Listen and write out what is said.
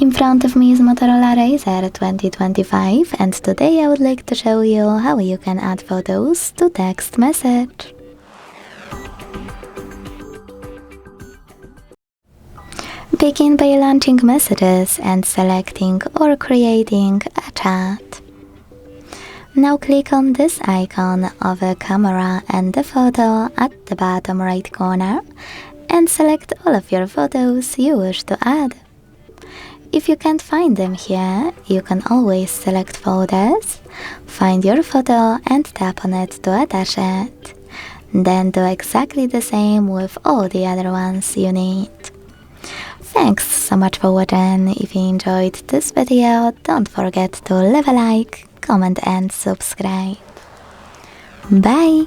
In front of me is Motorola RAZR 2025, and today I would like to show you how you can add photos to text message. Begin by launching messages and selecting or creating a chat. Now click on this icon of a camera and the photo at the bottom right corner and select all of your photos you wish to add. If you can't find them here, you can always select Photos, find your photo and tap on it to attach it. Then do exactly the same with all the other ones you need. Thanks so much for watching. If you enjoyed this video, don't forget to leave a like, comment and subscribe. Bye!